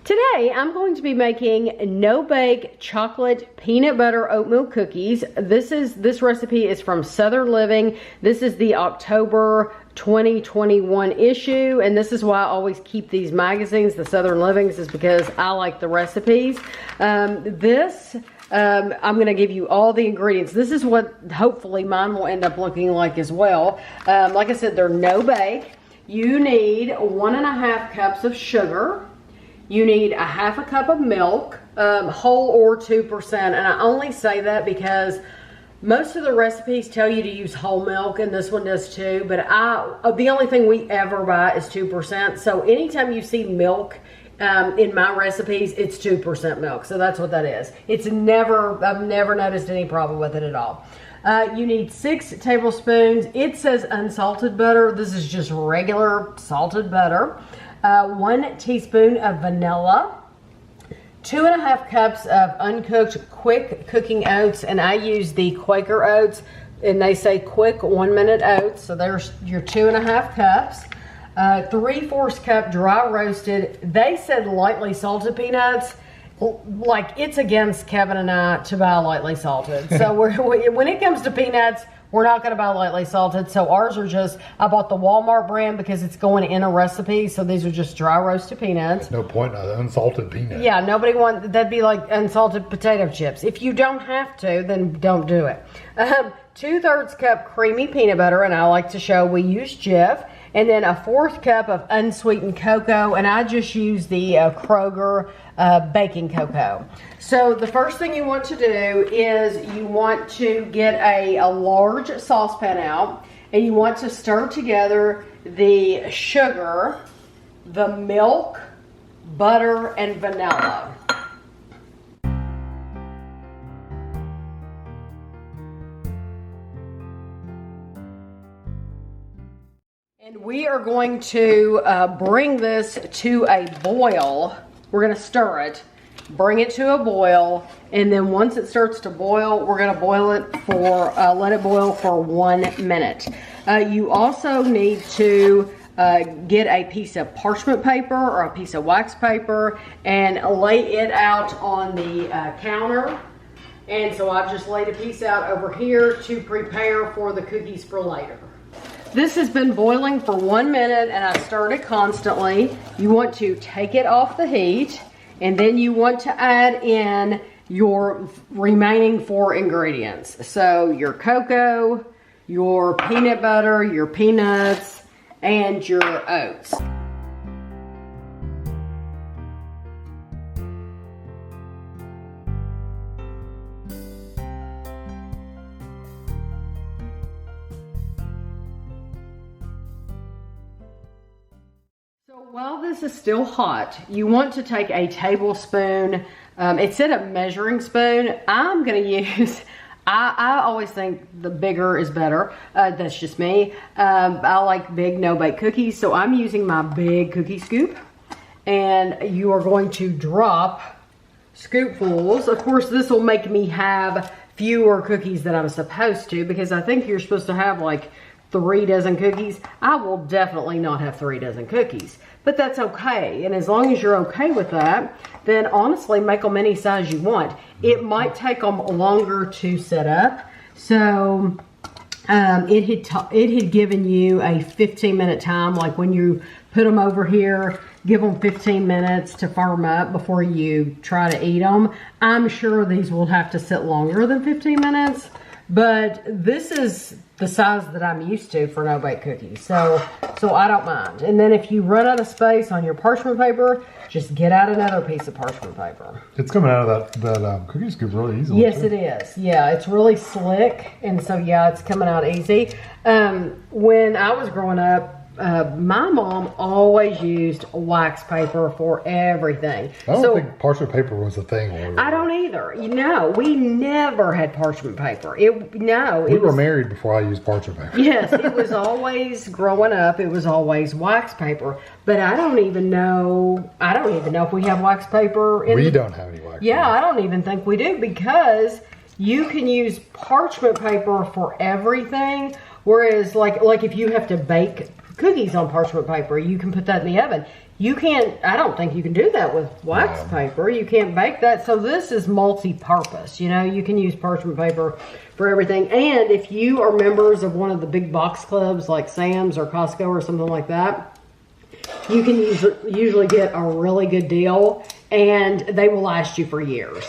Today, I'm going to be making no-bake chocolate peanut butter oatmeal cookies. This recipe is from Southern Living. This is the October 2021 issue, and this is why I always keep these magazines, the Southern Livings, is because I like the recipes. I'm going to give you all the ingredients. This is what hopefully mine will end up looking like as well. Like I said, they're no-bake. You need 1.5 cups of sugar. You need 1/2 cup of milk, whole or 2%. And I only say that because most of the recipes tell you to use whole milk, and this one does too. But the only thing we ever buy is 2%. So anytime you see milk in my recipes, it's 2% milk. So that's what that is. I've never noticed any problem with it at all. You need 6 tablespoons. It says unsalted butter. This is just regular salted butter. 1 teaspoon of vanilla, 2.5 cups of uncooked quick cooking oats, and I use the Quaker oats, and they say quick 1-minute oats, so there's your 2.5 cups. 3/4 cup dry roasted, they said lightly salted peanuts. Like, it's against Kevin and I to buy lightly salted. So when it comes to peanuts, we're not going to buy lightly salted. So ours are just, I bought the Walmart brand because it's going in a recipe. So these are just dry roasted peanuts. There's no point in unsalted peanuts. Yeah, that'd be like unsalted potato chips. If you don't have to, then don't do it. 2/3 cup creamy peanut butter, and I like to show we use Jif. And then 1/4 cup of unsweetened cocoa, and I just use the Kroger baking cocoa. So the first thing you want to do is you want to get a large saucepan out, and you want to stir together the sugar, the milk, butter, and vanilla. And we are going to bring this to a boil. We're going to stir it, bring it to a boil, and then once it starts to boil, we're going to let it boil for 1 minute. You also need to get a piece of parchment paper or a piece of wax paper and lay it out on the counter. And so I've just laid a piece out over here to prepare for the cookies for later. This has been boiling for 1 minute, and I stirred it constantly. You want to take it off the heat, and then you want to add in your remaining 4 ingredients. So your cocoa, your peanut butter, your peanuts, and your oats. While this is still hot, you want to take a tablespoon, it said a measuring spoon. I'm going to use, I always think the bigger is better. That's just me. I like big no-bake cookies, so I'm using my big cookie scoop. And you are going to drop scoopfuls. Of course, this will make me have fewer cookies than I'm supposed to, because I think you're supposed to have like 3 dozen cookies. I will definitely not have 3 dozen cookies, but that's okay. And as long as you're okay with that, then honestly, make them any size you want. It might take them longer to set up. So it had given you a 15-minute time, like when you put them over here, give them 15 minutes to firm up before you try to eat them. I'm sure these will have to sit longer than 15 minutes, but this is the size that I'm used to for no-bake cookies, so I don't mind. And then if you run out of space on your parchment paper, just get out another piece of parchment paper. It's coming out of that cookie scoop really easily. Yes, it is. Yeah, it's really slick, and so yeah, it's coming out easy. When I was growing up, my mom always used wax paper for everything. I don't think parchment paper was a thing. I don't either. You know, we never had parchment paper. We were married before I used parchment paper. Yes, it was always, growing up, it was always wax paper. But I don't even know if we have wax paper. We don't have any wax paper. Yeah, I don't even think we do, because you can use parchment paper for everything. Whereas like if you have to bake cookies on parchment paper. You can put that in the oven. You can't, I don't think you can do that with wax paper. You can't bake that. So this is multi-purpose. You know, you can use parchment paper for everything. And if you are members of one of the big box clubs like Sam's or Costco or something like that, you can usually get a really good deal and they will last you for years.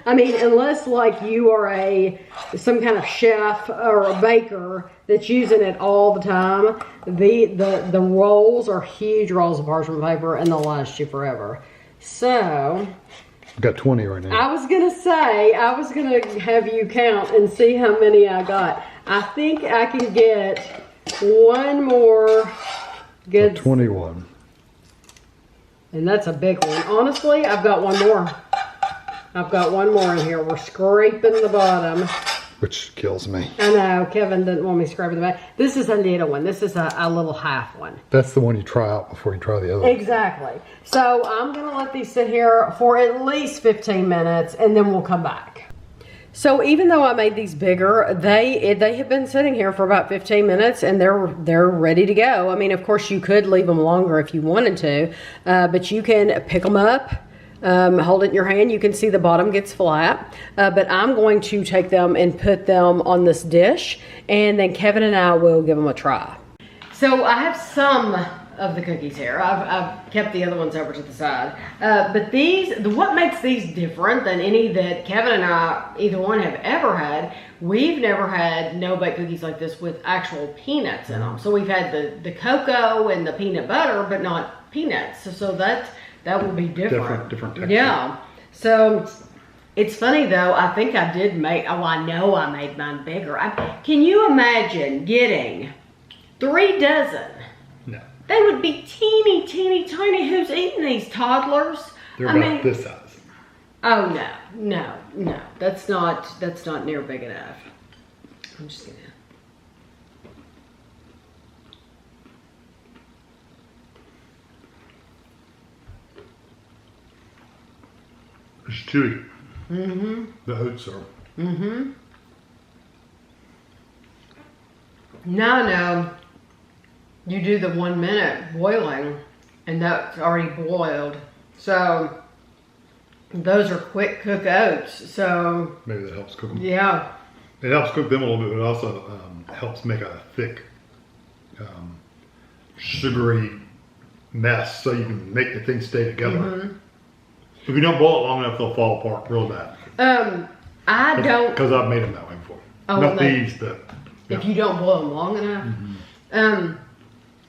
I mean, unless like you are some kind of chef or a baker that's using it all the time, the rolls are huge rolls of parchment paper and they'll last you forever. So I've got 20 right now. I was gonna have you count and see how many I got. I think I can get one more good. 21. And that's a big one. Honestly, I've got one more. I've got one more in here. We're scraping the bottom. Which kills me. I know. Kevin didn't want me scraping the back. This is a little one. This is a little half one. That's the one you try out before you try the other one. Exactly. So I'm going to let these sit here for at least 15 minutes and then we'll come back. So even though I made these bigger, they have been sitting here for about 15 minutes and they're ready to go. I mean, of course, you could leave them longer if you wanted to, but you can pick them up, hold it in your hand. You can see the bottom gets flat, but I'm going to take them and put them on this dish, and then Kevin and I will give them a try. So I have some of the cookies here. I've kept the other ones over to the side. But what makes these different than any that Kevin and I, either one, have ever had, we've never had no-bake cookies like this with actual peanuts in them. So we've had the cocoa and the peanut butter, but not peanuts. So that will be different. Different texture. Yeah. So it's funny though, I think I did I know I made mine bigger. Can you imagine getting 3 dozen? No. They would be teeny, teeny, tiny. Who's eating these, toddlers? They're about this size. Oh no. That's not near big enough. I'm just gonna. It's chewy. Mm-hmm. The oats are. Mm-hmm. No. You do the 1 minute boiling and that's already boiled. So those are quick cook oats. So maybe that helps cook them. Yeah. It helps cook them a little bit, but it also helps make a thick, sugary mess so you can make the things stay together. Mm-hmm. If you don't boil it long enough, they'll fall apart real bad. I don't. Because I've made them that way before. Oh, not these, but. Yeah. If you don't boil them long enough. Mm-hmm.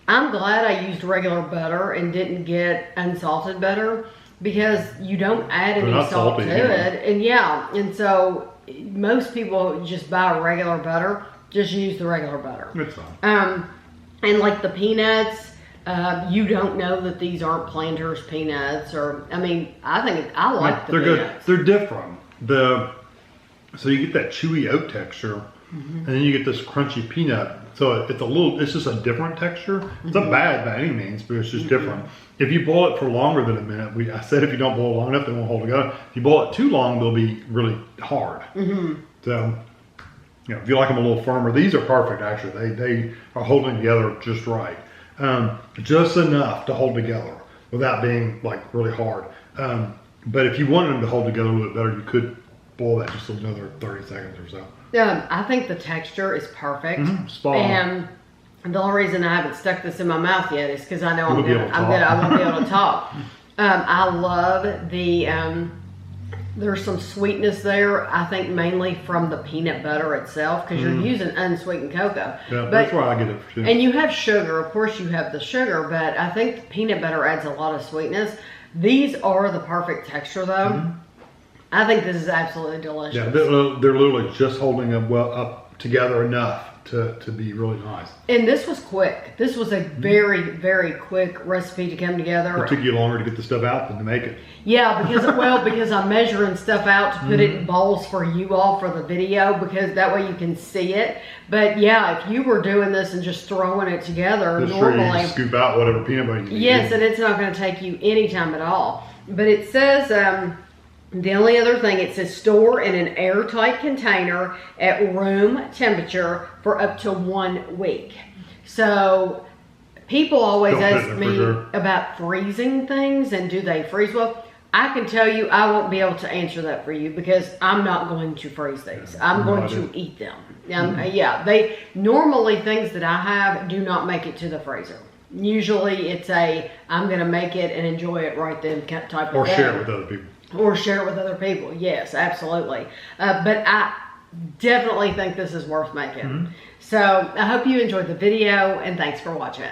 I'm glad I used regular butter and didn't get unsalted butter because you don't add any salt to it. And yeah, and so most people just buy regular butter. Just use the regular butter. It's fine. And like the peanuts, you don't know that these aren't Planters peanuts, or I mean, I like the peanuts. They're good. They're different. So you get that chewy oat texture, and then you get this crunchy peanut. So it's just a different texture. It's not bad by any means, but it's just different. If you boil it for longer than a minute, I said if you don't boil long enough, they won't hold together. If you boil it too long, they'll be really hard. So, if you like them a little firmer, these are perfect actually. They are holding together just right. Just enough to hold together without being like really hard. But if you wanted them to hold together a little bit better, you could boil that just another 30 seconds or so. I think the texture is perfect. Spot on. And the only reason I haven't stuck this in my mouth yet is because I know I won't be able to talk. I love there's some sweetness there, I think mainly from the peanut butter itself, because you're using unsweetened cocoa. Yeah, that's where I get it too. And you have sugar, of course you have the sugar, but I think the peanut butter adds a lot of sweetness. These are the perfect texture though. I think this is absolutely delicious. Yeah, they're literally just holding them up together enough to be really nice. And this was quick. This was a very, very quick recipe to come together. It took you longer to get the stuff out than to make it. Yeah, because I'm measuring stuff out to put it in bowls for you all for the video, because that way you can see it. But yeah, if you were doing this and just throwing it together normally, you scoop out whatever peanut butter you need. Yes, and it's not going to take you any time at all. But it says the only other thing, it says store in an airtight container at room temperature for up to 1 week. So People always Don't put it ask in the me refrigerator. about freezing things and do they freeze well. I can tell you I won't be able to answer that for you because I'm not going to freeze these. I'm No, going I to didn't. eat them. Yeah, they normally things that I have do not make it to the freezer. Usually it's I'm going to make it and enjoy it right then type of Or thing. share it with other people. Or share it with other people. Yes, absolutely. But I definitely think this is worth making. So I hope you enjoyed the video and thanks for watching.